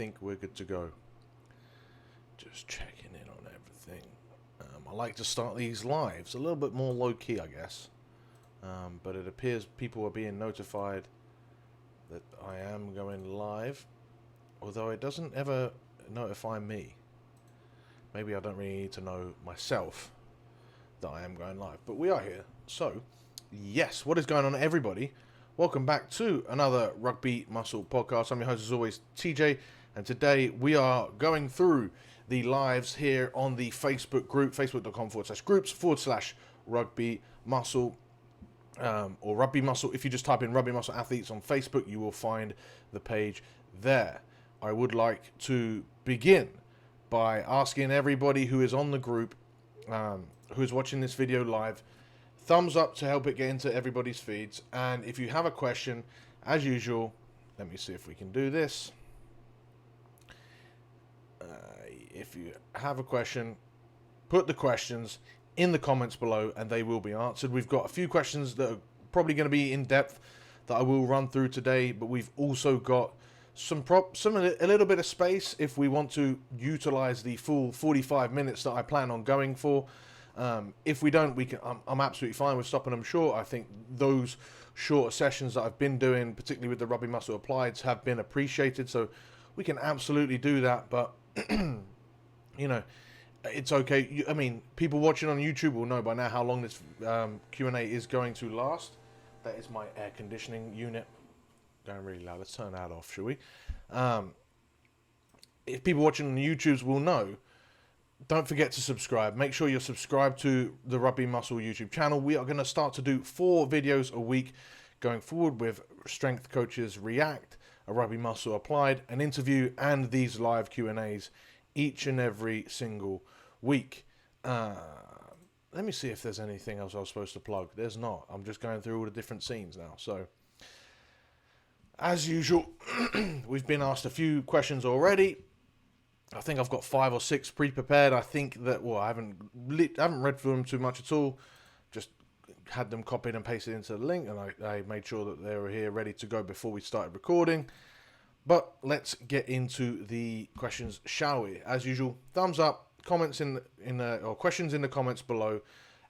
think we're good to go. Just checking in on everything. I like to start these lives a little bit more low-key, I guess. But it appears people are being notified that I am going live, although it doesn't ever notify me. Maybe I don't really need to know myself that I am going live, but we are here. So, yes, what is going on, everybody? Welcome back to another Rugby Muscle podcast. I'm your host, as always, TJ, and today we are going through the lives here on the Facebook group, facebook.com/groups/Rugby Muscle, or Rugby Muscle. If you just type in Rugby Muscle Athletes on Facebook, you will find the page there. I would like to begin by asking everybody who is on the group, who is watching this video live, thumbs up to help it get into everybody's feeds. And if you have a question, as usual, let me see if we can do this. If you have a question, put the questions in the comments below and they will be answered. We've got a few questions that are probably going to be in depth that I will run through today, but we've also got a little bit of space if we want to utilize the full 45 minutes that I plan on going for. If we don't, I'm absolutely fine with stopping them short. I think those shorter sessions that I've been doing, particularly with the Rugby Muscle Applieds, have been appreciated, so we can absolutely do that. But you know, it's okay. I mean, people watching on YouTube will know by now how long this Q&A is going to last. That is my air conditioning unit going really loud. Let's turn that off, shall we? If people watching on the YouTubes will know, don't forget to subscribe. Make sure you're subscribed to the Rugby Muscle YouTube channel. We are going to start to do 4 videos a week going forward, with strength coaches react, a Rugby Muscle Applied, an interview, and these live Q&As each and every single week. Let me see if there's anything else I was supposed to plug. There's not. I'm just going through all the different scenes now. So, as usual, we've been asked a few questions already. I think I've got 5 or 6 pre-prepared. I think that, well, I haven't read through them too much at all. Just had them copied and pasted into the link, and I made sure that they were here ready to go before we started recording. But let's get into the questions, shall we? As usual, thumbs up, comments or questions in the comments below.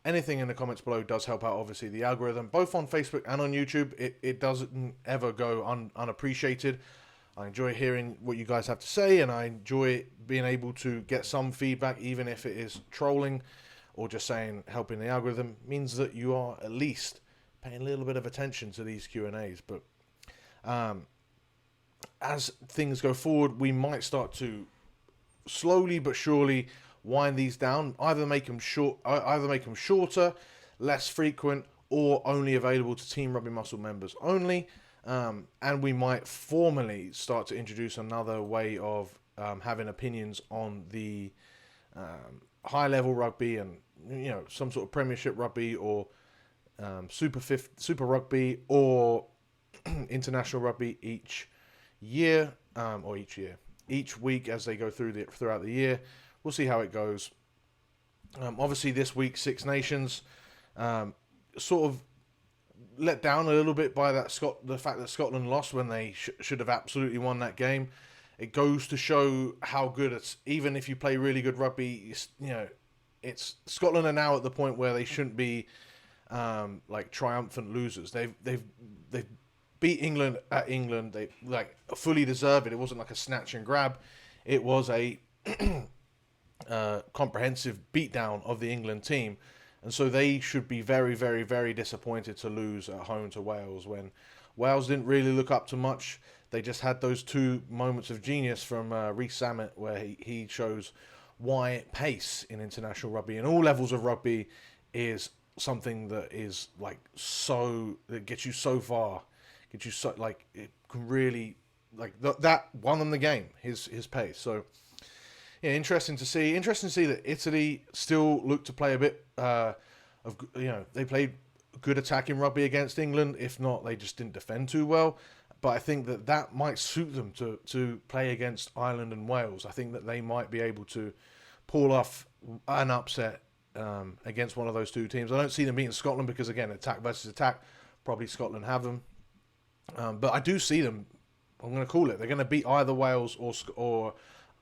Anything in the comments below does help out, obviously, the algorithm, both on Facebook and on YouTube. It doesn't ever go unappreciated. I enjoy hearing what you guys have to say, and I enjoy being able to get some feedback, even if it is trolling or just saying helping the algorithm. It means that you are at least paying a little bit of attention to these Q&As. But as things go forward, we might start to slowly but surely wind these down, either make them shorter, less frequent, or only available to Team Rugby Muscle members only. And we might formally start to introduce another way of having opinions on the high level rugby, and some sort of Premiership rugby, or Super Rugby, or international rugby each week as they go throughout the year. We'll see how it goes. Obviously, this week, Six Nations sort of let down a little bit by the fact that Scotland lost when they should have absolutely won that game. It goes to show how good it's, even if you play really good rugby, it's Scotland are now at the point where they shouldn't be like triumphant losers. They've beat England at England. They fully deserve it. It wasn't like a snatch and grab. It was a comprehensive beatdown of the England team, and so they should be very, very, very disappointed to lose at home to Wales, when Wales didn't really look up to much. They just had those 2 moments of genius from Rhys Samet, where he shows why pace in international rugby and all levels of rugby is something that is that gets you so far, it can really that won them the game. His pace. So yeah, interesting to see that Italy still look to play a bit they played good attacking rugby against England. If not, they just didn't defend too well. But I think that might suit them to play against Ireland and Wales. I think that they might be able to pull off an upset against one of those 2 teams. I don't see them beating Scotland because, again, attack versus attack, probably Scotland have them. But I do see them I'm going to call it. They're going to beat either Wales or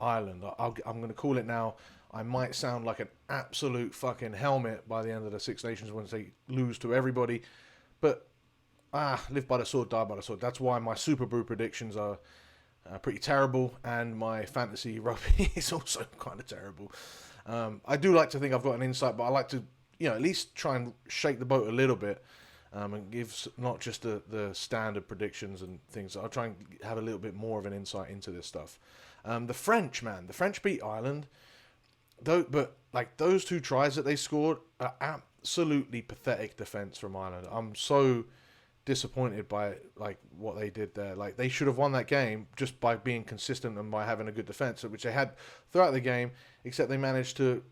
Ireland. I'm going to call it now. I might sound like an absolute fucking helmet by the end of the Six Nations once they lose to everybody. But, live by the sword, die by the sword. That's why my Super Brew predictions are pretty terrible. And my fantasy rugby is also kind of terrible. I do like to think I've got an insight, but I like to, at least try and shake the boat a little bit. And give not just the standard predictions and things. I'll try and have a little bit more of an insight into this stuff. The French beat Ireland, but like those 2 tries that they scored are absolutely pathetic defense from Ireland. I'm so disappointed by like what they did there. Like they should have won that game just by being consistent and by having a good defense, which they had throughout the game. Except they managed to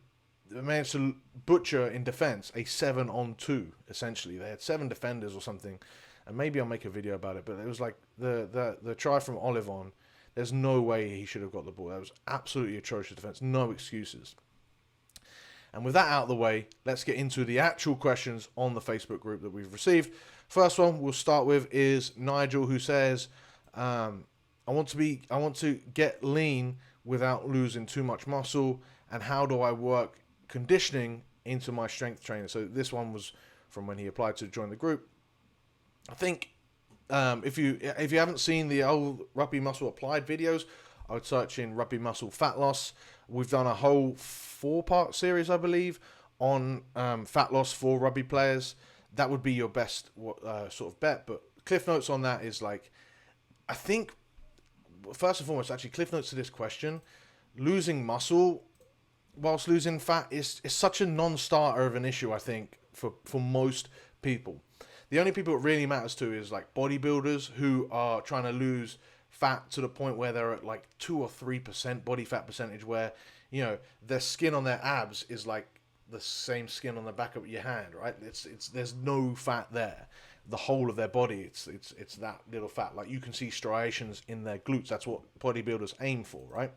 butcher in defense a 7-on-2. Essentially, they had 7 defenders or something, and maybe I'll make a video about it. But it was like the try from Olivon. There's no way he should have got the ball. That was absolutely atrocious defense. No excuses. And with that out of the way, let's get into the actual questions on the Facebook group that we've received. First one we'll start with is Nigel, who says, I want to get lean without losing too much muscle, and how do I work conditioning into my strength training? So this one was from when he applied to join the group. I think if you haven't seen the old Rugby Muscle Applied videos, I would search in Rugby Muscle Fat Loss. We've done a whole 4-part series, I believe, on fat loss for rugby players. That would be your best sort of bet. But cliff notes on that is like, I think, first and foremost, actually, cliff notes to this question, losing muscle whilst losing fat is such a non-starter of an issue, I think, for most people. The only people it really matters to is like bodybuilders who are trying to lose fat to the point where they're at like 2 or 3% body fat percentage, where, their skin on their abs is like the same skin on the back of your hand, right? It's there's no fat there. The whole of their body, it's that little fat. Like you can see striations in their glutes. That's what bodybuilders aim for, right?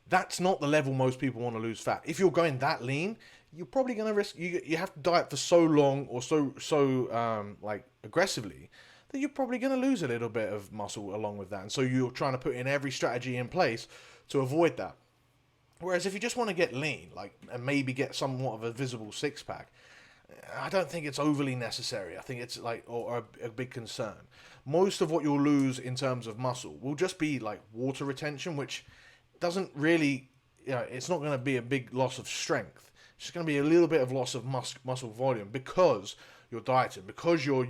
That's not the level most people want to lose fat. If you're going that lean, you're probably going to risk, you have to diet for so long or so like aggressively that you're probably going to lose a little bit of muscle along with that. And so you're trying to put in every strategy in place to avoid that. Whereas if you just want to get lean, like, and maybe get somewhat of a visible six-pack, I don't think it's overly necessary. I think it's like, or a big concern. Most of what you'll lose in terms of muscle will just be like water retention, which doesn't really, it's not going to be a big loss of strength. It's just going to be a little bit of loss of muscle volume because you're dieting, because you're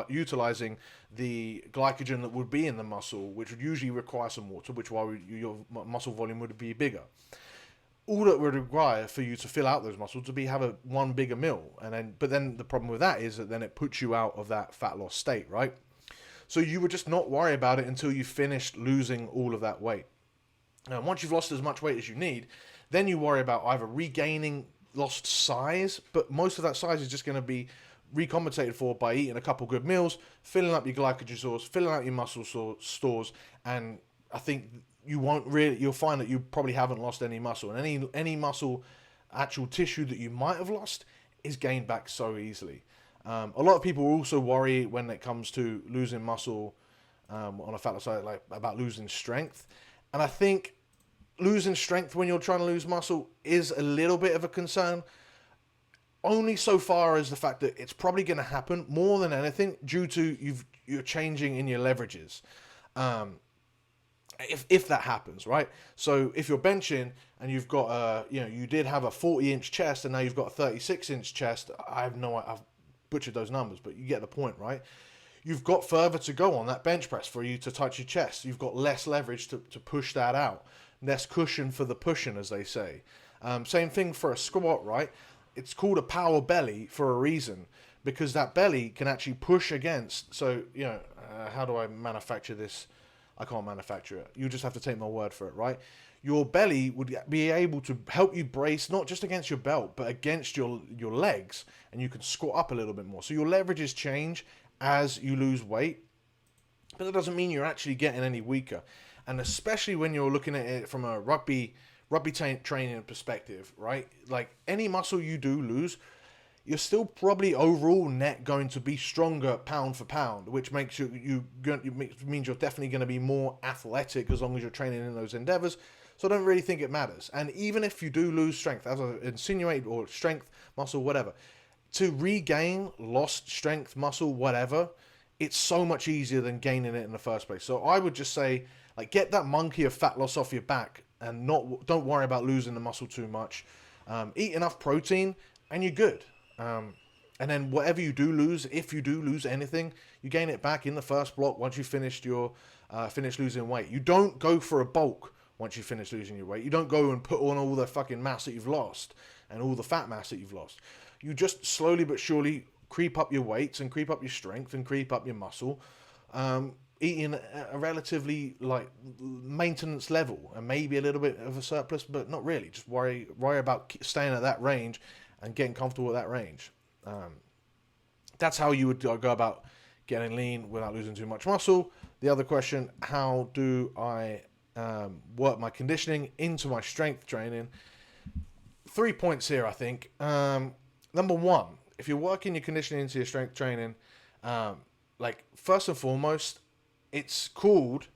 utilizing the glycogen that would be in the muscle, which would usually require some water, which why your muscle volume would be bigger. All that would require for you to fill out those muscles to be have one bigger meal, but then the problem with that is that then it puts you out of that fat loss state, right? So you would just not worry about it until you finished losing all of that weight. And once you've lost as much weight as you need, then you worry about either regaining lost size, but most of that size is just going to be recompensated for by eating a couple good meals, filling up your glycogen stores, filling out your muscle stores, and I think you'll find that you probably haven't lost any muscle, and any muscle, actual tissue that you might have lost is gained back so easily. A lot of people also worry when it comes to losing muscle on a fat loss side, like about losing strength. And I think losing strength when you're trying to lose muscle is a little bit of a concern, only so far as the fact that it's probably going to happen more than anything due to you're changing in your leverages. If that happens, right? So if you're benching and you've got you did have a 40-inch chest and now you've got a 36-inch chest. I've butchered those numbers, but you get the point, right? You've got further to go on that bench press for you to touch your chest. You've got less leverage to push that out. Less cushion for the pushing, as they say. Same thing for a squat, right? It's called a power belly for a reason, because that belly can actually push against. So, how do I manufacture this? I can't manufacture it. You just have to take my word for it, right? Your belly would be able to help you brace, not just against your belt, but against your legs, and you can squat up a little bit more. So your leverages change as you lose weight, but that doesn't mean you're actually getting any weaker. And especially when you're looking at it from a rugby training perspective, right? Like any muscle you do lose, you're still probably overall net going to be stronger pound for pound, which makes means you're definitely going to be more athletic as long as you're training in those endeavors. So I don't really think it matters. And even if you do lose strength, as I insinuated, or strength, muscle, whatever, to regain lost strength, muscle, whatever, it's so much easier than gaining it in the first place. So I would just say, like, get that monkey of fat loss off your back, and don't worry about losing the muscle too much. Eat enough protein, and you're good. And then whatever you do lose, if you do lose anything, you gain it back in the first block once you finished finish losing weight. You don't go for a bulk once you finish losing your weight. You don't go and put on all the fucking mass that you've lost and all the fat mass that you've lost. You just slowly but surely creep up your weights and creep up your strength and creep up your muscle, eating a relatively like maintenance level, and maybe a little bit of a surplus, but not really. Just worry about staying at that range and getting comfortable at that range. That's how you would go about getting lean without losing too much muscle. The other question, how do I work my conditioning into my strength training? 3 points here, I think. Number one, if you're working your conditioning into your strength training, like first and foremost, it's called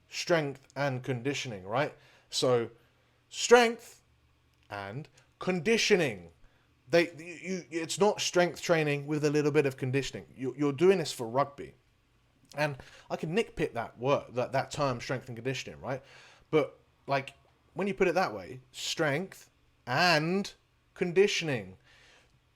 strength and conditioning, right? So strength and conditioning. It's not strength training with a little bit of conditioning. You're doing this for rugby, and I can nitpick that word, that term, strength and conditioning, right? But like when you put it that way, strength and conditioning,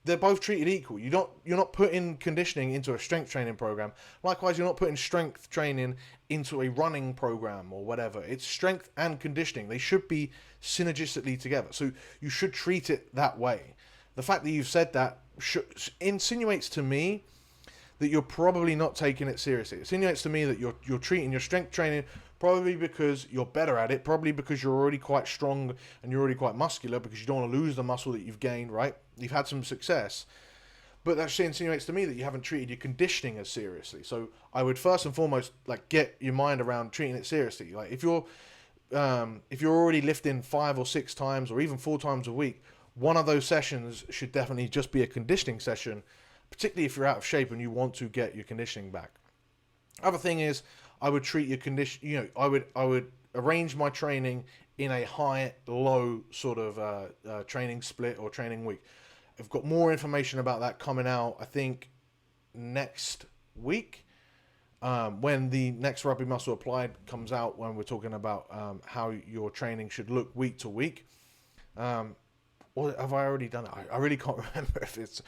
they're both treated equal. You're not putting conditioning into a strength training program. Likewise, you're not putting strength training into a running program or whatever. It's strength and conditioning. They should be synergistically together. So you should treat it that way. The fact that you've said that insinuates to me that you're probably not taking it seriously. It insinuates to me that you're treating your strength training probably because you're better at it, probably because you're already quite strong and you're already quite muscular, because you don't want to lose the muscle that you've gained, right? You've had some success. But that actually insinuates to me that you haven't treated your conditioning as seriously. So I would first and foremost like get your mind around treating it seriously. Like if you're already lifting 5 or 6 times or even 4 times a week, one of those sessions should definitely just be a conditioning session, particularly if you're out of shape and you want to get your conditioning back. Other thing is, I would treat your condition. I would arrange my training in a high-low sort of training split or training week. I've got more information about that coming out, I think, next week, when the next Rugby Muscle Applied comes out, when we're talking about how your training should look week to week. Or have I already done it? I really can't remember if it's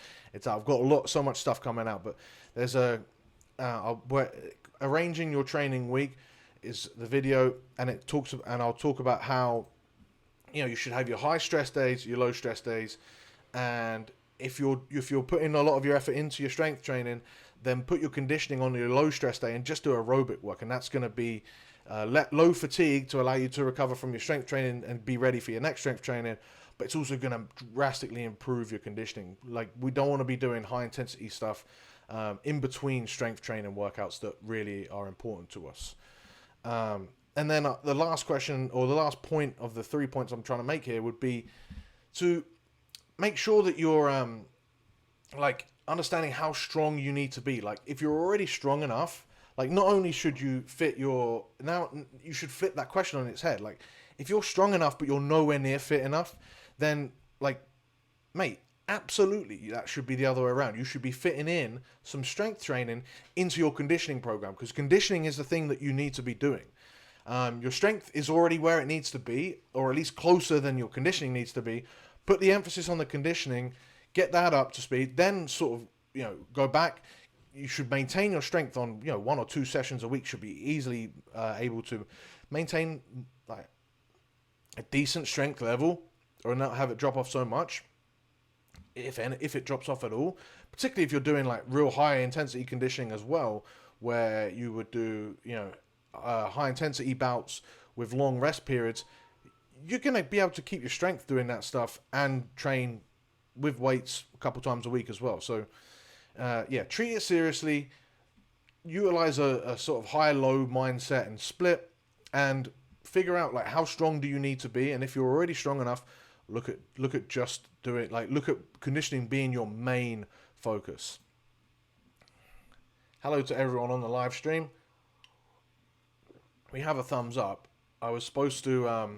out. I've got so much stuff coming out, but there's arranging your training week is the video, and I'll talk about how you should have your high stress days, your low stress days, and if you're putting a lot of your effort into your strength training, then put your conditioning on your low stress day and just do aerobic work, and that's going to be low fatigue to allow you to recover from your strength training and be ready for your next strength training. But it's also going to drastically improve your conditioning. Like, we don't want to be doing high intensity stuff in between strength training workouts that really are important to us. And then the last question, or the last point of the 3 points I'm trying to make here, would be to make sure that you're like understanding how strong you need to be. Like, if you're already strong enough, like, not only should you you should flip that question on its head. Like, if you're strong enough but you're nowhere near fit enough, then, like, mate, absolutely, that should be the other way around. You should be fitting in some strength training into your conditioning program, because conditioning is the thing that you need to be doing. Your strength is already where it needs to be, or at least closer than your conditioning needs to be. Put the emphasis on the conditioning, get that up to speed, then sort of, go back. You should maintain your strength on, 1 or 2 sessions a week. Should be easily able to maintain like a decent strength level, or not have it drop off so much, if it drops off at all. Particularly if you're doing like real high intensity conditioning as well, where you would do high intensity bouts with long rest periods. You're gonna be able to keep your strength doing that stuff and train with weights a couple times a week as well. So treat it seriously. Utilize a sort of high-low mindset and split, and figure out like how strong do you need to be, and if you're already strong enough, Look at just doing, like, look at conditioning being your main focus. Hello to everyone on the live stream. We have a thumbs up. I was supposed to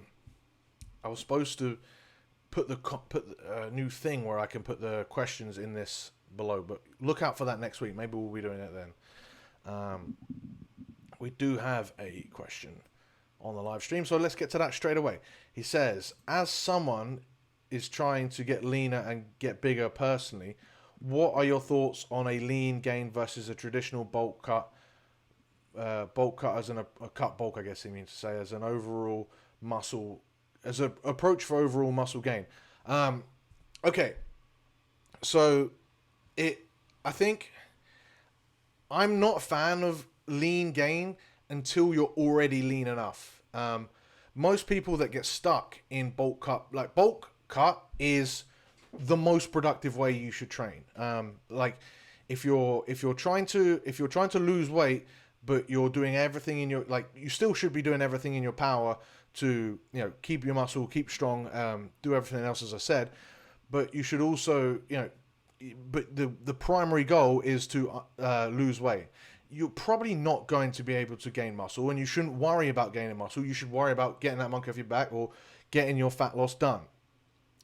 put a new thing where I can put the questions in this below, but look out for that next week. Maybe we'll be doing it then. We do have a question on the live stream, so let's get to that straight away. He says, as someone is trying to get leaner and get bigger personally, what are your thoughts on a lean gain versus a traditional bulk cut? Bulk cut as a cut bulk, I guess he means to say, as an overall muscle, as an approach for overall muscle gain. Okay, so I think I'm not a fan of lean gain until you're already lean enough. Most people that get stuck in bulk cut, like bulk cut is the most productive way you should train. Like if you're trying to lose weight, but you're doing everything in your, like, you still should be doing everything in your power to, you know, keep your muscle, keep strong, do everything else as I said, but you should also, you know, but the primary goal is to lose weight. You're probably not going to be able to gain muscle, and you shouldn't worry about gaining muscle. You should worry about getting that monkey off your back or getting your fat loss done.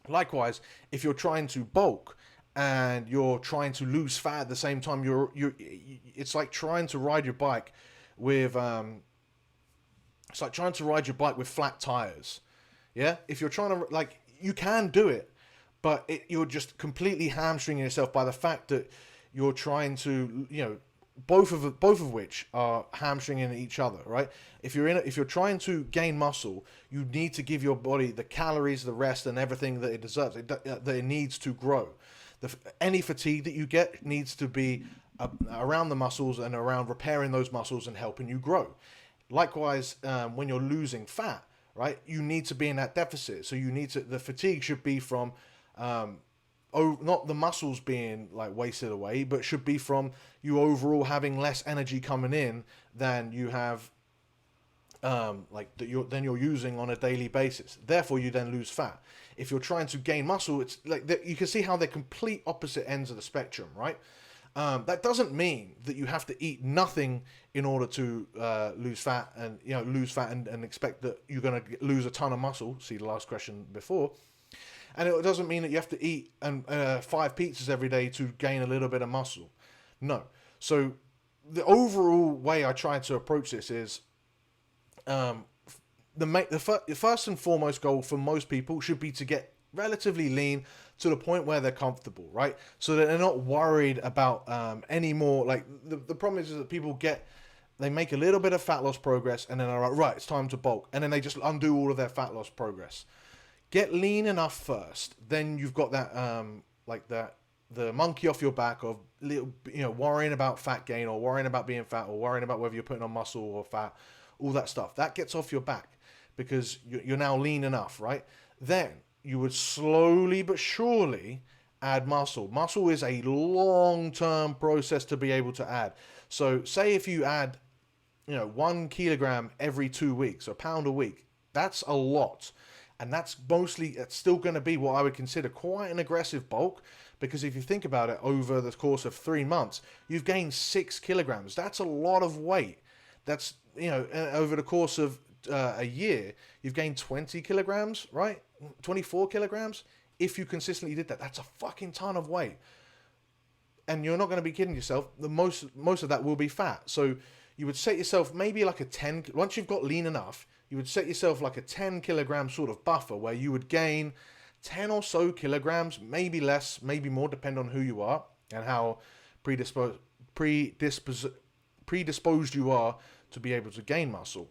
Likewise, if you're trying to bulk and you're trying to lose fat at the same time, it's like trying to ride your bike with flat tires. Yeah, if you're trying to, like, you can do it, but you're just completely hamstringing yourself by the fact that you're trying to, you know, both of which are hamstringing each other, right? If you're trying to gain muscle, you need to give your body the calories, the rest, and everything that it deserves, that it needs to grow. Any fatigue that you get needs to be around the muscles and around repairing those muscles and helping you grow. Likewise, when you're losing fat, right, you need to be in that deficit. So the fatigue should be from not the muscles being like wasted away, but should be from you overall having less energy coming in than you have, you're using on a daily basis. Therefore, you then lose fat. If you're trying to gain muscle, it's like you can see how they're complete opposite ends of the spectrum, right? That doesn't mean that you have to eat nothing in order to lose fat and expect that you're going to lose a ton of muscle. See the last question before. And it doesn't mean that you have to eat 5 pizzas every day to gain a little bit of muscle. No. So the overall way I try to approach this is the first and foremost goal for most people should be to get relatively lean to the point where they're comfortable, right? So that they're not worried about any more. Like the problem is that people they make a little bit of fat loss progress and then they're like, right, it's time to bulk. And then they just undo all of their fat loss progress. Get lean enough first, then you've got that the monkey off your back of worrying about fat gain or worrying about being fat or worrying about whether you're putting on muscle or fat, all that stuff. That gets off your back because you're now lean enough, right? Then you would slowly but surely add muscle. Muscle is a long-term process to be able to add. So say if you add 1 kilogram every 2 weeks, a pound a week, that's a lot. And it's still going to be what I would consider quite an aggressive bulk, because if you think about it, over the course of 3 months, you've gained 6 kilograms. That's a lot of weight. That's, over the course of a year, you've gained 20 kilograms, right? 24 kilograms. If you consistently did that, that's a fucking ton of weight. And you're not going to be kidding yourself. Most of that will be fat. So you would set yourself maybe like a 10, once you've got lean enough, you would set yourself like a 10 kilogram sort of buffer where you would gain 10 or so kilograms, maybe less, maybe more, depending on who you are and how predisposed you are to be able to gain muscle.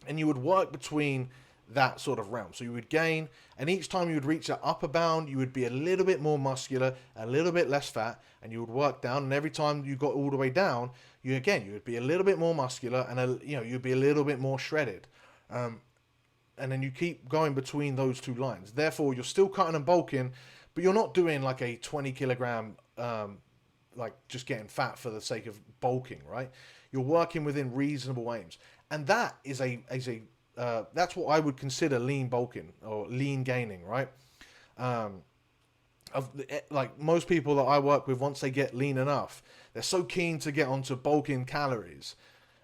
And you would work between that sort of realm. So you would gain, and each time you would reach that upper bound, you would be a little bit more muscular, a little bit less fat, and you would work down. And every time you got all the way down, you would be a little bit more muscular, and you'd be a little bit more shredded. And then you keep going between those two lines. Therefore, you're still cutting and bulking, but you're not doing like a 20 kilogram, like just getting fat for the sake of bulking, right? You're working within reasonable aims. And that is that's what I would consider lean bulking or lean gaining, right? Like most people that I work with, once they get lean enough, they're so keen to get onto bulking calories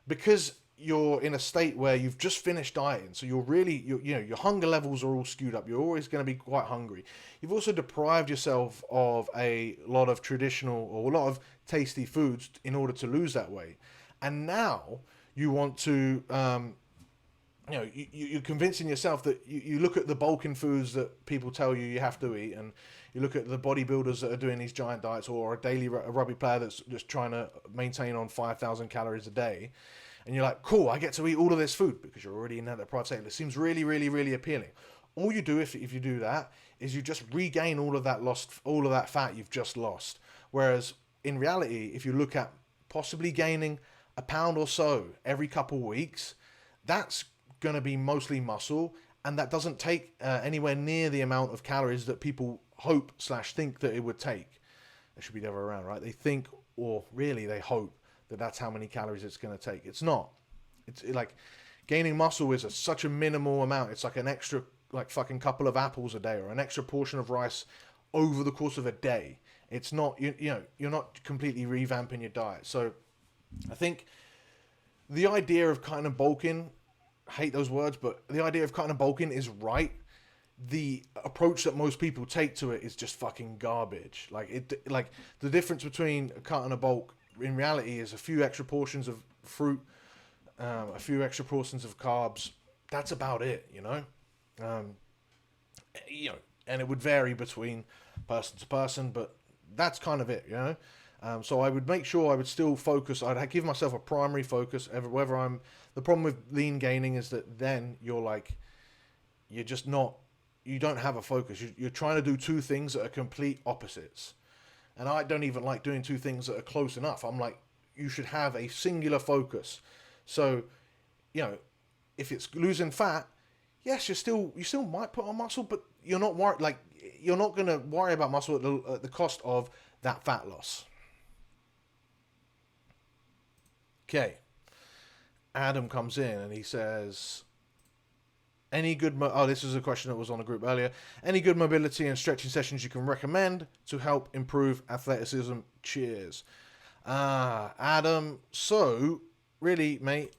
because you're in a state where you've just finished dieting, so you're really, you know, your hunger levels are all skewed up. You're always going to be quite hungry. You've also deprived yourself of a lot of traditional or a lot of tasty foods in order to lose that weight, and now you want to, you know, you're convincing yourself that you look at the bulking foods that people tell you have to eat, and you look at the bodybuilders that are doing these giant diets, or a rugby player that's just trying to maintain on 5,000 calories a day. And you're like, cool, I get to eat all of this food because you're already in that deprived state. It seems really, really, really appealing. All you do if you do that is you just regain all of that fat you've just lost. Whereas in reality, if you look at possibly gaining a pound or so every couple of weeks, that's going to be mostly muscle, and that doesn't take anywhere near the amount of calories that people hope/think that it would take. It should be the other way around, right? They think, or really they hope, that that's how many calories it's going to take. It's not. It's like gaining muscle is such a minimal amount. It's like an extra, like fucking couple of apples a day, or an extra portion of rice over the course of a day. It's not, you know, you're not completely revamping your diet. So I think the idea of kind of bulking, I hate those words, but the idea of kind of bulking is right. The approach that most people take to it is just fucking garbage. Like the difference between a cut and a bulk in reality is a few extra portions of fruit, a few extra portions of carbs. That's about it, you know. You know, and it would vary between person to person, but that's kind of it, you know. So I would make sure I would still focus. I'd give myself a primary focus. Whether I'm, the problem with lean gaining is that then you're like, you're just not, you don't have a focus. You're trying to do two things that are complete opposites. And I don't even like doing two things that are close enough. I'm like, you should have a singular focus. So, you know, if it's losing fat, yes, you still might put on muscle, but you're not worried. Like, you're not going to worry about muscle at the cost of that fat loss. Okay. Adam comes in and he says, any good, this is a question that was on a group earlier. Any good mobility and stretching sessions you can recommend to help improve athleticism? Cheers. Adam, so really, mate,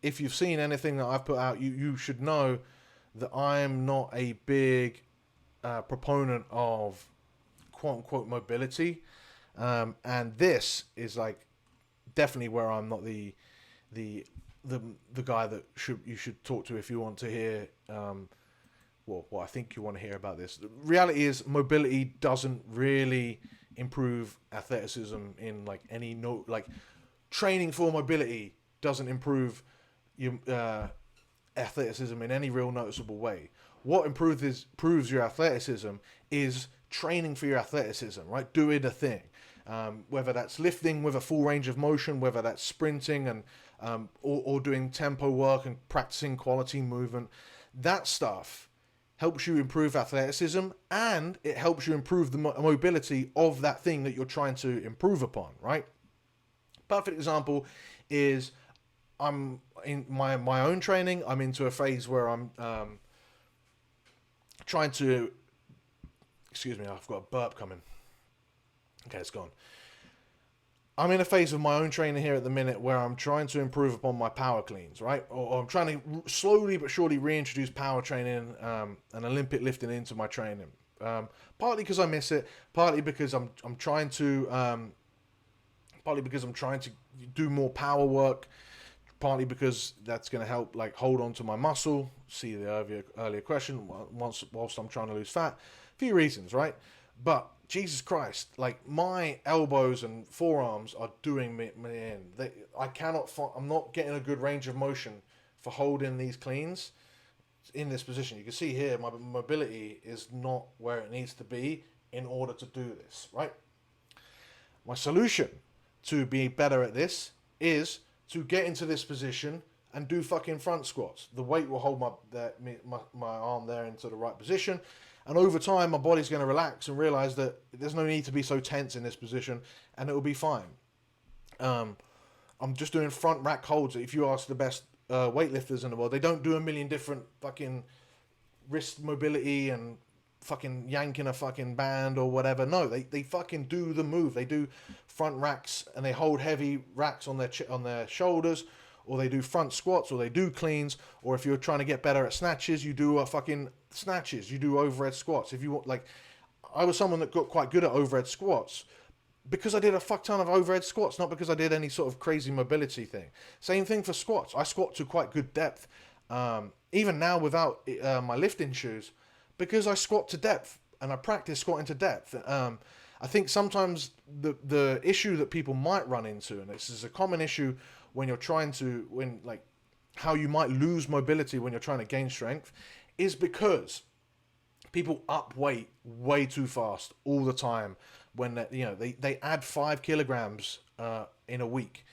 if you've seen anything that I've put out, you should know that I'm not a big proponent of quote unquote mobility. And this is like definitely where I'm not the guy that you should talk to if you want to hear I think you want to hear about this. The reality is mobility doesn't really improve athleticism in like any training for mobility doesn't improve your athleticism in any real noticeable way. What proves your athleticism is training for your athleticism, right? Doing a thing. Whether that's lifting with a full range of motion, whether that's sprinting and or doing tempo work and practicing quality movement, that stuff helps you improve athleticism, and it helps you improve the mobility of that thing that you're trying to improve upon, right? Perfect example is I'm in my own training. I'm into a phase where I'm trying to, excuse me, I've got a burp coming. Okay, it's gone. I'm in a phase of my own training here at the minute where I'm trying to improve upon my power cleans, right? Or I'm trying to slowly but surely reintroduce power training and Olympic lifting into my training. Partly because I miss it, partly because I'm trying to do more power work, partly because that's going to help like hold on to my muscle. See the earlier question. Whilst I'm trying to lose fat, a few reasons, right? But Jesus Christ, like my elbows and forearms are doing me in. I'm not getting a good range of motion for holding these cleans in this position. You can see here my mobility is not where it needs to be in order to do this, right? My solution to be better at this is to get into this position and do fucking front squats. The weight will hold my arm there into the right position. And over time, my body's going to relax and realize that there's no need to be so tense in this position, and it will be fine. I'm just doing front rack holds. If you ask the best weightlifters in the world, they don't do a million different fucking wrist mobility and fucking yanking a fucking band or whatever. No, they fucking do the move. They do front racks and they hold heavy racks on their shoulders, or they do front squats, or they do cleans, or if you're trying to get better at snatches, you do a fucking snatches. You do overhead squats. If you want, like, I was someone that got quite good at overhead squats because I did a fuck ton of overhead squats, not because I did any sort of crazy mobility thing. Same thing for squats. I squat to quite good depth, even now without my lifting shoes, because I squat to depth and I practice squatting to depth. I think sometimes the issue that people might run into, and this is a common issue when you're trying to, how you might lose mobility when you're trying to gain strength, is because people up weight way too fast all the time. When they add 5 kilograms in a week,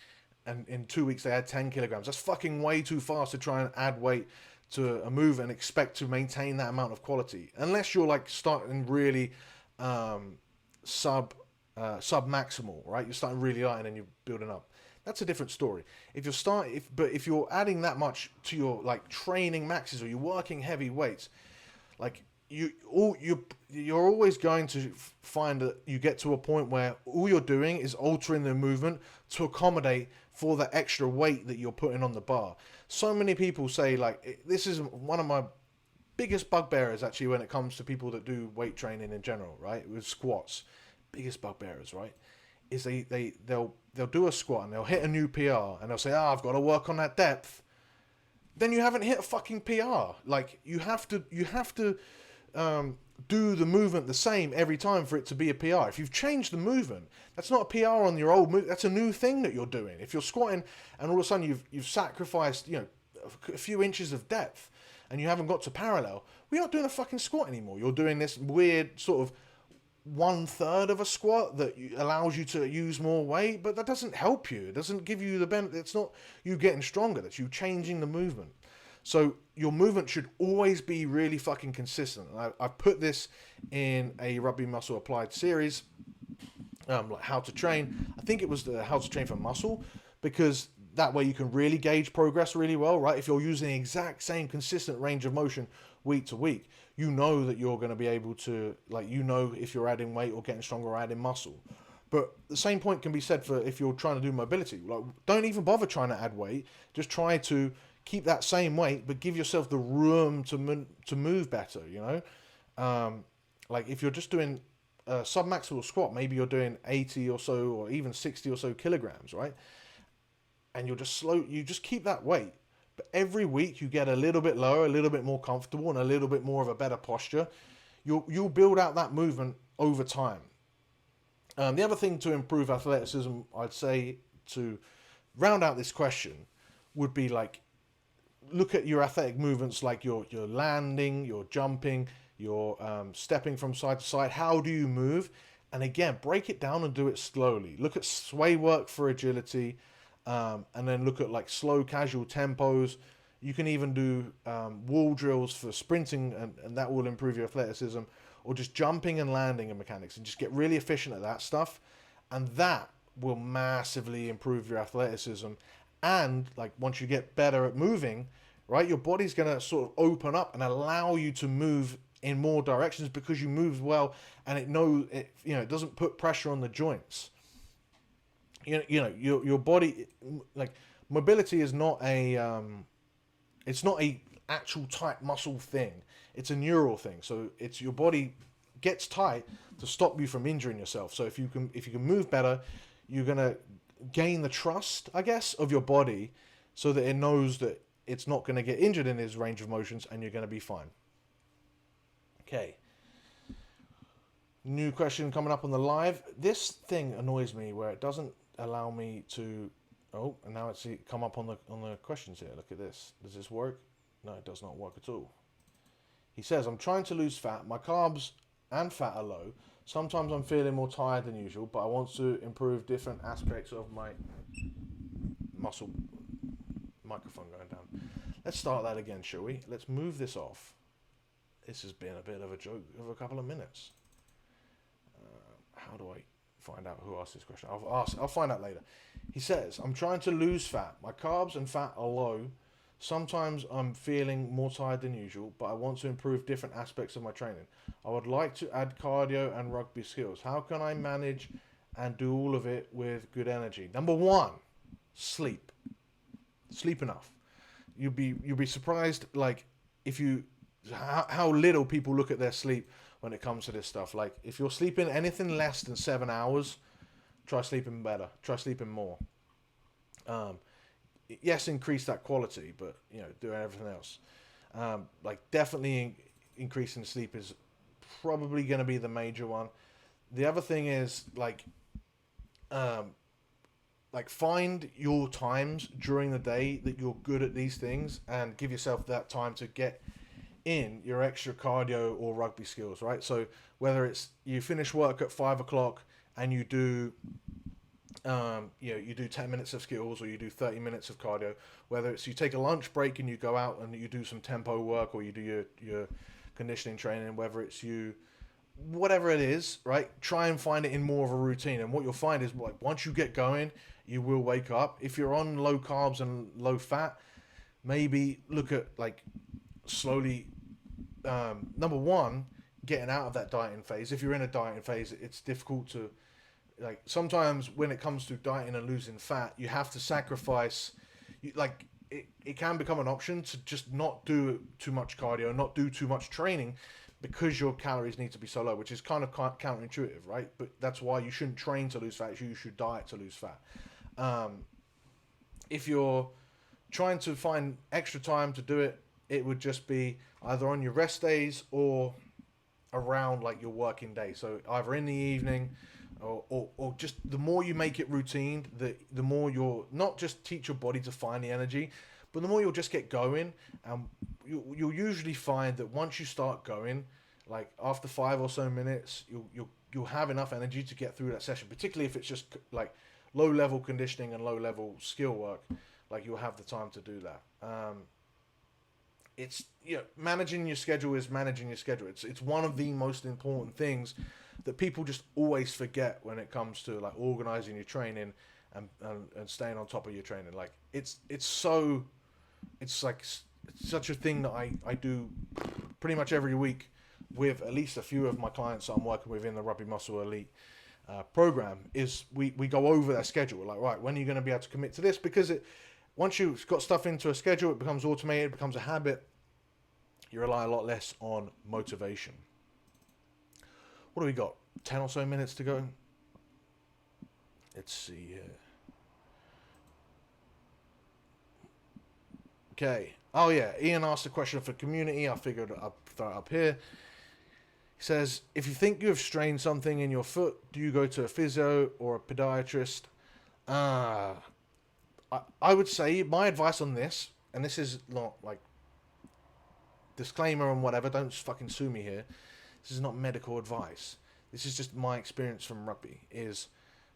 and in 2 weeks they add 10 kilograms. That's fucking way too fast to try and add weight to a move and expect to maintain that amount of quality, unless you're like starting really sub maximal, right? You're starting really light and then you're building up. That's a different story. If you're adding that much to your like training maxes, or you're working heavy weights, like you're always going to find that you get to a point where all you're doing is altering the movement to accommodate for the extra weight that you're putting on the bar. So many people say, like, this is one of my biggest bugbearers actually when it comes to people that do weight training in general, right? With squats, biggest bugbearers, right? Is they'll do a squat and they'll hit a new PR and they'll say, I've got to work on that depth. Then you haven't hit a fucking PR. Like, you have to do the movement the same every time for it to be a PR. If you've changed the movement, that's not a PR on your old move. That's a new thing that you're doing. If you're squatting and all of a sudden you've sacrificed, a few inches of depth and you haven't got to parallel, we're not doing a fucking squat anymore. You're doing this weird sort of 1/3 of a squat that allows you to use more weight, but that doesn't help you. It doesn't give you the benefit. It's not you getting stronger. That's you changing the movement. So your movement should always be really fucking consistent. I've put this in a Rugby Muscle Applied series, like how to train. I think it was the how to train for muscle, because that way you can really gauge progress really well, right? If you're using the exact same consistent range of motion week to week, you know that you're going to be able to, if you're adding weight or getting stronger or adding muscle. But the same point can be said for if you're trying to do mobility. Like, don't even bother trying to add weight. Just try to keep that same weight, but give yourself the room to move better, like if you're just doing a submaximal squat, maybe you're doing 80 or so, or even 60 or so kilograms, right? And you just keep that weight. But every week you get a little bit lower, a little bit more comfortable, and a little bit more of a better posture. You'll build out that movement over time. The other thing to improve athleticism, I'd say, to round out this question, would be like, look at your athletic movements, like your landing, your jumping, your stepping from side to side. How do you move? And again, break it down and do it slowly. Look at sway work for agility, and then look at like slow, casual tempos. You can even do wall drills for sprinting, and that will improve your athleticism, or just jumping and landing and mechanics, and just get really efficient at that stuff. And that will massively improve your athleticism. And like once you get better at moving, right, your body's going to sort of open up and allow you to move in more directions because you move well, and it doesn't put pressure on the joints. Your body, like, mobility is not it's not a actual tight muscle thing. It's a neural thing. So it's your body gets tight to stop you from injuring yourself. So if you can move better, you're gonna gain the trust, I guess, of your body, so that it knows that it's not going to get injured in its range of motions, and you're going to be fine. Okay. New question coming up on the live. This thing annoys me where it doesn't allow me to. Oh, and now it's come up on the questions here. Look at this. Does this work? No, it does not work at all. He says, I'm trying to lose fat. My carbs and fat are low. Sometimes I'm feeling more tired than usual, but I want to improve different aspects of my muscle. Microphone going down. Let's start that again, shall we? Let's move this off. This has been a bit of a joke of a couple of minutes. How do I find out who asked this question? I'll find out later. He says, I'm trying to lose fat. My carbs and fat are low. Sometimes I'm feeling more tired than usual, but I want to improve different aspects of my training. I would like to add cardio and rugby skills. How can I manage and do all of it with good energy? Number one, sleep. Sleep enough. You'll be surprised, like, if you how little people look at their sleep when it comes to this stuff. Like, if you're sleeping anything less than 7 hours, try sleeping better. Try sleeping more. Um, yes, increase that quality, but do everything else. Like, definitely increasing sleep is probably going to be the major one. The other thing is um, find your times during the day that you're good at these things, and give yourself that time to get in your extra cardio or rugby skills, right? So whether it's you finish work at 5 o'clock and you do you do 10 minutes of skills, or you do 30 minutes of cardio, whether it's you take a lunch break and you go out and you do some tempo work, or you do your conditioning training, whether it's whatever it is, right? Try and find it in more of a routine. And what you'll find is, like, once you get going, you will wake up. If you're on low carbs and low fat, maybe look at, like, slowly, number one, getting out of that dieting phase. If you're in a dieting phase, it's difficult to, like, sometimes when it comes to dieting and losing fat, you have to sacrifice, it can become an option to just not do too much cardio, not do too much training, because your calories need to be so low, which is kind of counterintuitive, right? But that's why you shouldn't train to lose fat. You should diet to lose fat. If you're trying to find extra time to do it, it would just be either on your rest days or around, like, your working day. So either in the evening, or just the more you make it routine, the more you'll not just teach your body to find the energy, but the more you'll just get going. And you'll usually find that once you start going, like, after 5 or so minutes, you'll have enough energy to get through that session, particularly if it's just, like, low level conditioning and low level skill work. Like, you'll have the time to do that. It's managing your schedule is managing your schedule. It's one of the most important things that people just always forget when it comes to, like, organizing your training and staying on top of your training. Like, it's such a thing that I do pretty much every week with at least a few of my clients that I'm working with in the Rugby Muscle Elite program. Is we go over their schedule. Like, right, when are you going to be able to commit to this? Because once you've got stuff into a schedule, it becomes automated, it becomes a habit. You rely a lot less on motivation. What do we got? 10 or so minutes to go. Let's see here. Okay. Oh, yeah. Ian asked a question for community. I figured I'd throw it up here. He says, if you think you have strained something in your foot, do you go to a physio or a podiatrist? I would say my advice on this, and this is not, like, disclaimer and whatever, don't fucking sue me here. This is not medical advice. This is just my experience from rugby, is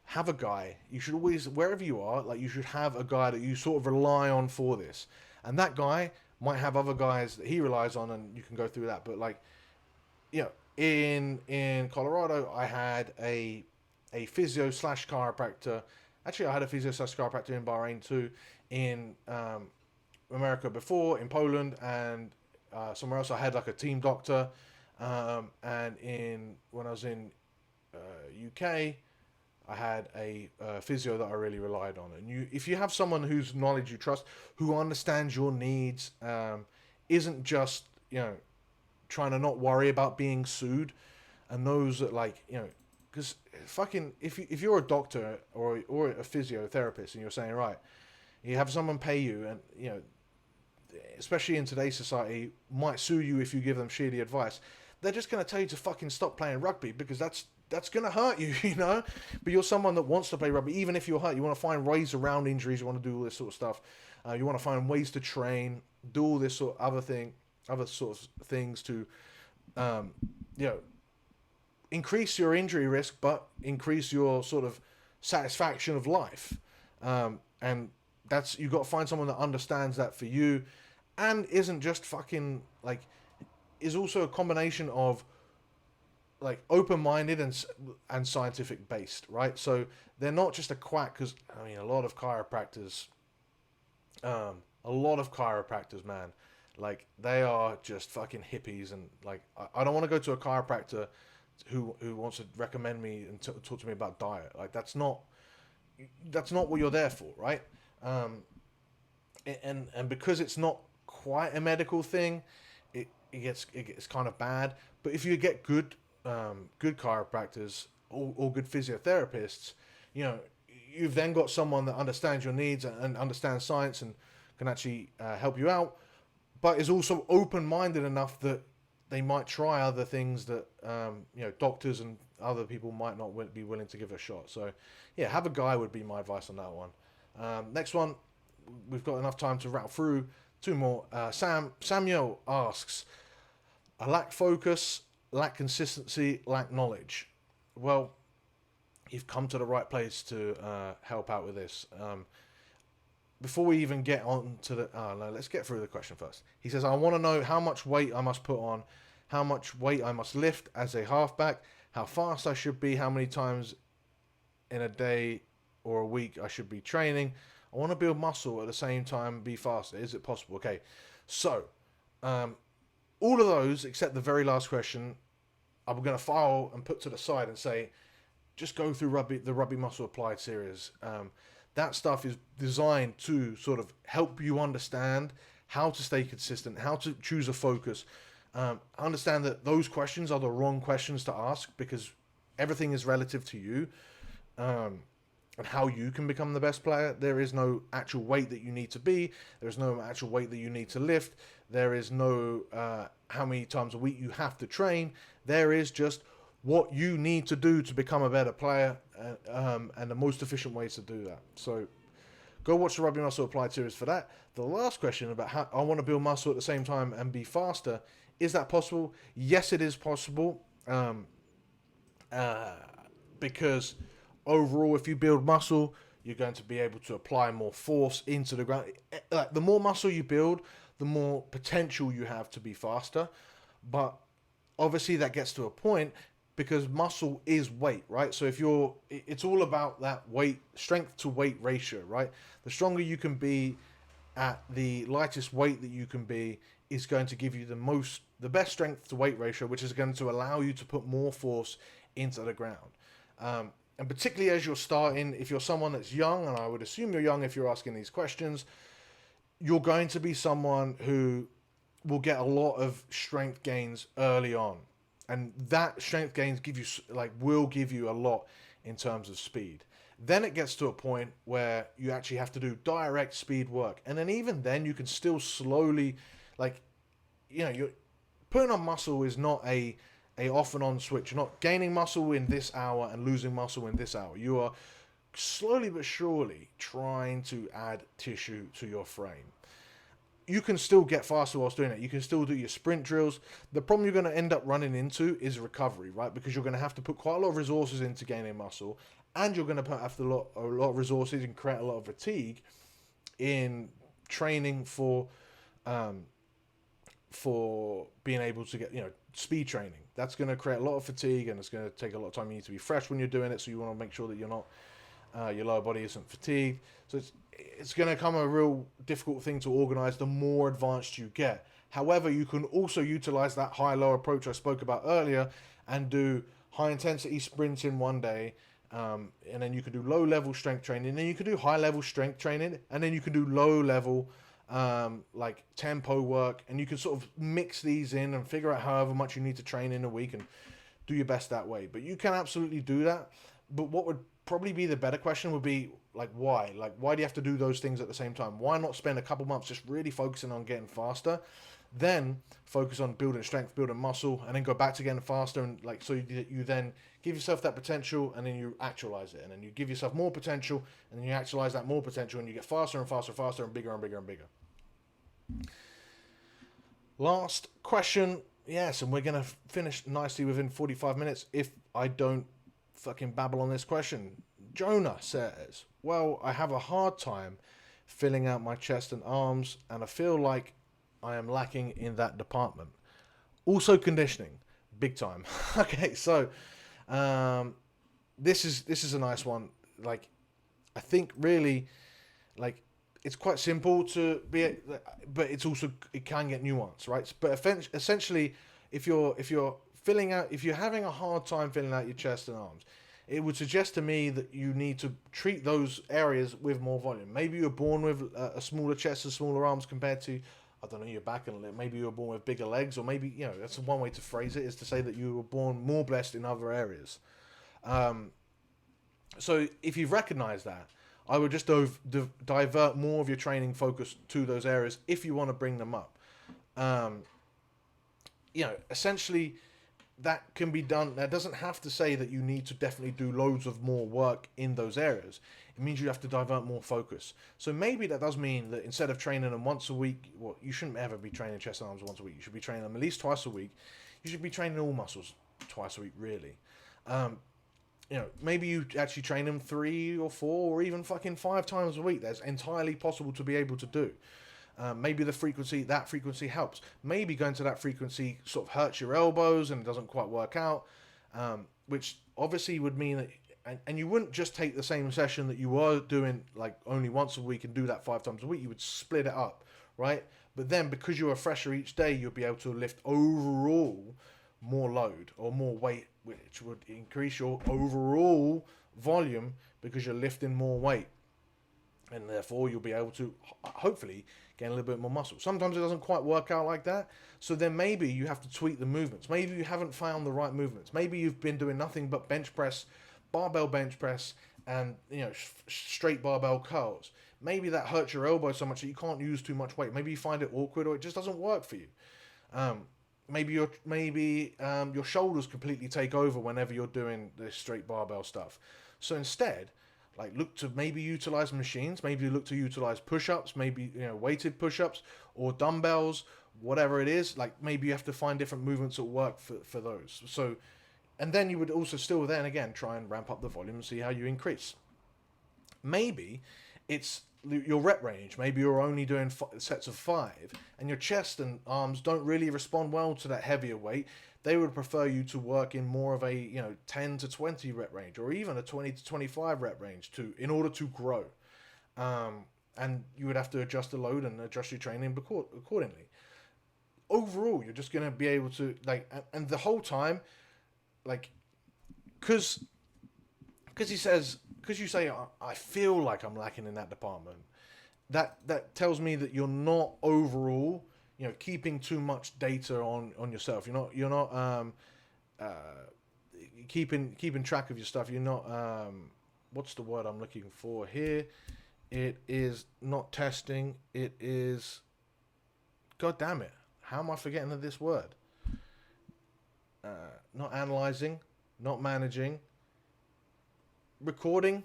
have a guy. You should always, wherever you are, like, you should have a guy that you sort of rely on for this. And that guy might have other guys that he relies on, and you can go through that. But, like, in Colorado, I had a physio / chiropractor. Actually, I had a physio / chiropractor in Bahrain too. In America before, in Poland, and somewhere else I had, like, a team doctor. And when I was in UK, I had a physio that I really relied on. And if you have someone whose knowledge you trust, who understands your needs, isn't just trying to not worry about being sued, and knows that, like, because fucking if you're a doctor or a physiotherapist and you're saying, right, you have someone pay you, and especially in today's society, might sue you if you give them shitty advice. They're just going to tell you to fucking stop playing rugby, because that's going to hurt you, But you're someone that wants to play rugby. Even if you're hurt, you want to find ways around injuries. You want to do all this sort of stuff. You want to find ways to train, do all this sort of other sorts of things to, increase your injury risk, but increase your sort of satisfaction of life. And you've got to find someone that understands that for you, and isn't just fucking, like, is also a combination of, like, open-minded and scientific based, right? So they're not just a quack, because a lot of chiropractors A lot of chiropractors, man, like they are just fucking hippies, and like I don't want to go to a chiropractor who wants to recommend me and talk to me about diet. Like that's not what you're there for, right? Um, and because it's not quite a medical thing, it gets kind of bad. But if you get good chiropractors or good physiotherapists, you know, you've then got someone that understands your needs and understands science and can actually help you out, but is also open-minded enough that they might try other things that you know, doctors and other people might not be willing to give a shot. So yeah, have a guy would be my advice on that one. Next one, we've got enough time to rattle through two more. Samuel asks, I lack focus, lack consistency, lack knowledge. Well, you've come to the right place to help out with this. Before we even get on to the... Oh, no, let's get through the question first. He says, I want to know how much weight I must put on, how much weight I must lift as a halfback, how fast I should be, how many times in a day or a week I should be training. I want to build muscle at the same time, be faster. Is it possible? Okay, so all of those, except the very last question, I'm going to file and put to the side and say, just go through the Rugby Muscle Applied series. That stuff is designed to sort of help you understand how to stay consistent, how to choose a focus. Understand that those questions are the wrong questions to ask because everything is relative to you and how you can become the best player. There is no actual weight that you need to be. There is no actual weight that you need to lift. There is no how many times a week you have to train. There is just what you need to do to become a better player and the most efficient ways to do that. So go watch the Rugby Muscle Applied series for that. The last question about how I want to build muscle at the same time and be faster, is that possible? Yes, it is possible. Because overall, if you build muscle, you're going to be able to apply more force into the ground. Like the more muscle you build, the more potential you have to be faster. But obviously that gets to a point because muscle is weight, right? So it's all about that strength to weight ratio, right? The stronger you can be at the lightest weight that you can be is going to give you the best strength to weight ratio, which is going to allow you to put more force into the ground. And particularly as you're starting, if you're someone that's young, and I would assume you're young if you're asking these questions, you're going to be someone who will get a lot of strength gains early on. And that strength gains will give you a lot in terms of speed. Then it gets to a point where you actually have to do direct speed work. And then even then you can still slowly, you're putting on muscle is not a off and on switch. You're not gaining muscle in this hour and losing muscle in this hour. You are slowly but surely trying to add tissue to your frame. You can still get faster whilst doing it. You can still do your sprint drills. The problem you're going to end up running into is recovery, right? Because you're going to have to put quite a lot of resources into gaining muscle, and you're going to put a lot of resources and create a lot of fatigue in training for being able to get, speed training. That's going to create a lot of fatigue, and it's going to take a lot of time. You need to be fresh when you're doing it, so you want to make sure that you're not your lower body isn't fatigued. So it's going to become a real difficult thing to organize the more advanced you get. However, you can also utilize that high-low approach I spoke about earlier and do high-intensity sprints in one day, and then you can do low-level strength training, and then you can do high-level strength training, and then you can do low-level tempo work, and you can sort of mix these in and figure out however much you need to train in a week and do your best that way. But you can absolutely do that. But what would probably be the better question would be, why? Why do you have to do those things at the same time? Why not spend a couple months just really focusing on getting faster, then focus on building strength, building muscle, and then go back to getting faster, and so you then give yourself that potential, and then you actualize it, and then you give yourself more potential, and then you actualize that more potential, and you get faster and faster and faster and bigger and bigger and bigger. Last question. Yes, and we're going to finish nicely within 45 minutes if I don't fucking babble on this question. Jonah says, well, I have a hard time filling out my chest and arms, and I feel like I am lacking in that department. Also conditioning, big time. Okay, so this is a nice one. I think really, it's quite simple to be, but it can get nuanced, right? But essentially, if you're having a hard time filling out your chest and arms, it would suggest to me that you need to treat those areas with more volume. Maybe you're born with a smaller chest and smaller arms compared to, I don't know, your back and leg. Maybe you were born with bigger legs, or maybe, that's one way to phrase it, is to say that you were born more blessed in other areas. So if you've recognized that, I would just divert more of your training focus to those areas if you want to bring them up. Essentially, that can be done. That doesn't have to say that you need to definitely do loads of more work in those areas. It means you have to divert more focus. So maybe that does mean that instead of training them once a week, well, you shouldn't ever be training chest and arms once a week. You should be training them at least twice a week. You should be training all muscles twice a week, really. Maybe you actually train them 3 or 4 or even fucking 5 times a week. That's entirely possible to be able to do. Maybe that frequency helps. Maybe going to that frequency sort of hurts your elbows and it doesn't quite work out, which obviously would mean that, and you wouldn't just take the same session that you were doing like only once a week and do that 5 times a week. You would split it up, right? But then because you're a fresher each day, you'll be able to lift overall more load or more weight, which would increase your overall volume because you're lifting more weight. And therefore, you'll be able to, hopefully, gain a little bit more muscle. Sometimes it doesn't quite work out like that. So then maybe you have to tweak the movements. Maybe you haven't found the right movements. Maybe you've been doing nothing but bench press, barbell bench press, and straight barbell curls. Maybe that hurts your elbow so much that you can't use too much weight. Maybe you find it awkward or it just doesn't work for you. Maybe your shoulders completely take over whenever you're doing this straight barbell stuff. So instead, look to maybe utilize machines. Maybe look to utilize push-ups. Maybe weighted push-ups or dumbbells, whatever it is. Maybe you have to find different movements that work for those. So, and then you would also still then again try and ramp up the volume and see how you increase. Maybe it's your rep range. Maybe you're only doing sets of 5 and your chest and arms don't really respond well to that heavier weight. They would prefer you to work in more of a 10 to 20 rep range or even a 20 to 25 rep range in order to grow. And you would have to adjust the load and adjust your training accordingly. Overall, you're just going to be able to and the whole time, because you say I feel like I'm lacking in that department. That tells me that you're not overall, keeping too much data on yourself. You're not keeping track of your stuff. You're not what's the word I'm looking for here? It is not testing. It is, God damn it! How am I forgetting this word? Not analyzing, not managing. Recording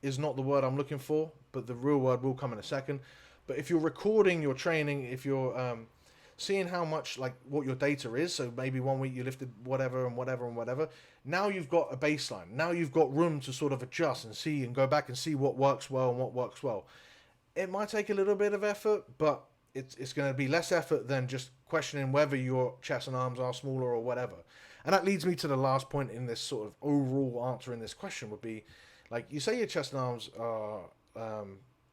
is not the word I'm looking for, but the real word will come in a second. But if you're recording your training, if you're seeing how much what your data is, so maybe one week you lifted whatever and whatever and whatever, now you've got a baseline. Now you've got room to sort of adjust and see and go back and see what works well and what works well. It might take a little bit of effort, but it's going to be less effort than just questioning whether your chest and arms are smaller or whatever. And that leads me to the last point in this sort of overall answer in this question would be, you say your chest and arms are,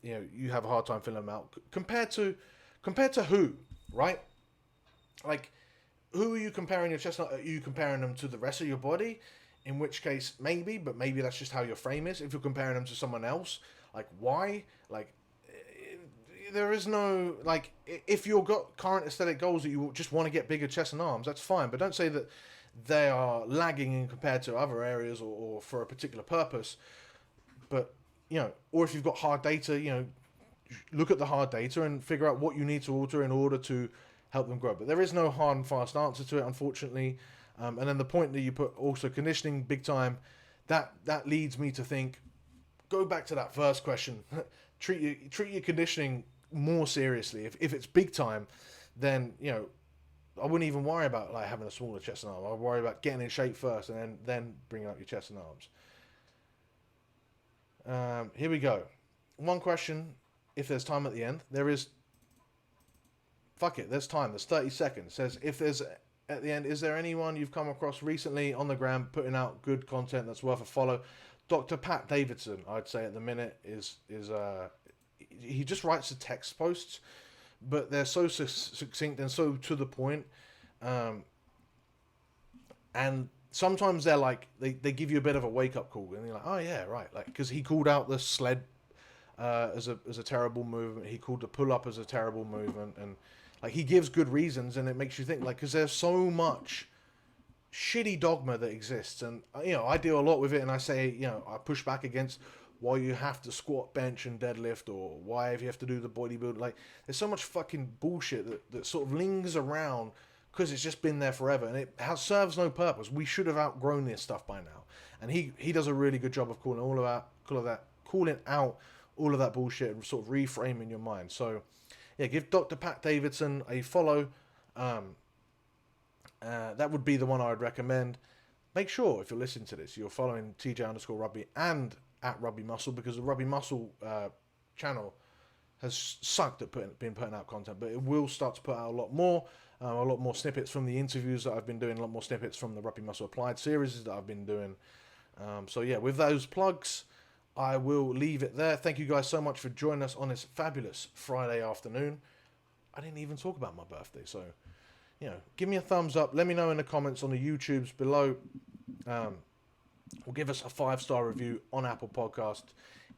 you have a hard time filling them out. Compared to who, right? Who are you comparing your chest? Are you comparing them to the rest of your body? In which case, maybe, but maybe that's just how your frame is. If you're comparing them to someone else, why? There is no, if you've got current aesthetic goals that you just want to get bigger chest and arms, that's fine. But don't say that they are lagging in compared to other areas or for a particular purpose. But, or if you've got hard data, look at the hard data and figure out what you need to alter in order to help them grow. But there is no hard and fast answer to it, unfortunately. And then the point that you put also conditioning big time, that leads me to think, go back to that first question. treat your conditioning more seriously. If it's big time, then I wouldn't even worry about having a smaller chest and arm. I'd worry about getting in shape first and then bringing up your chest and arms. Here we go. One question, if there's time at the end. There is. Fuck it, there's time. There's 30 seconds. It says, if there's at the end, is there anyone you've come across recently on the gram putting out good content that's worth a follow? Dr. Pat Davidson, I'd say at the minute, is he just writes the text posts, but they're so succinct and so to the point. And sometimes they're like, they give you a bit of a wake up call, and you're like, oh yeah, right, like, because he called out the sled as a terrible movement. He called the pull up as a terrible movement, and like he gives good reasons, and it makes you think, like, because there's so much shitty dogma that exists, and I deal a lot with it, and I say, I push back against why you have to squat, bench, and deadlift, or why if you have to do the bodybuild. Like, there's so much fucking bullshit that sort of lingers around because it's just been there forever, and it serves no purpose. We should have outgrown this stuff by now, and he does a really good job of calling out all of that bullshit and sort of reframing your mind. So yeah, give Dr. Pat Davidson a follow. That would be the one I would recommend. Make sure, if you're listening to this, you're following TJ_Rugby and at Rugby Muscle, because the Rugby Muscle channel has sucked at putting out content, but it will start to put out a lot more snippets from the interviews that I've been doing, a lot more snippets from the Rugby Muscle Applied series that I've been doing. So yeah, with those plugs, I will leave it there. Thank you guys so much for joining us on this fabulous Friday afternoon. I didn't even talk about my birthday, so give me a thumbs up. Let me know in the comments on the YouTubes below. Or give us a 5-star review on Apple Podcast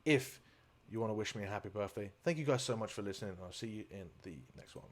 if you want to wish me a happy birthday. Thank you guys so much for listening. I'll see you in the next one.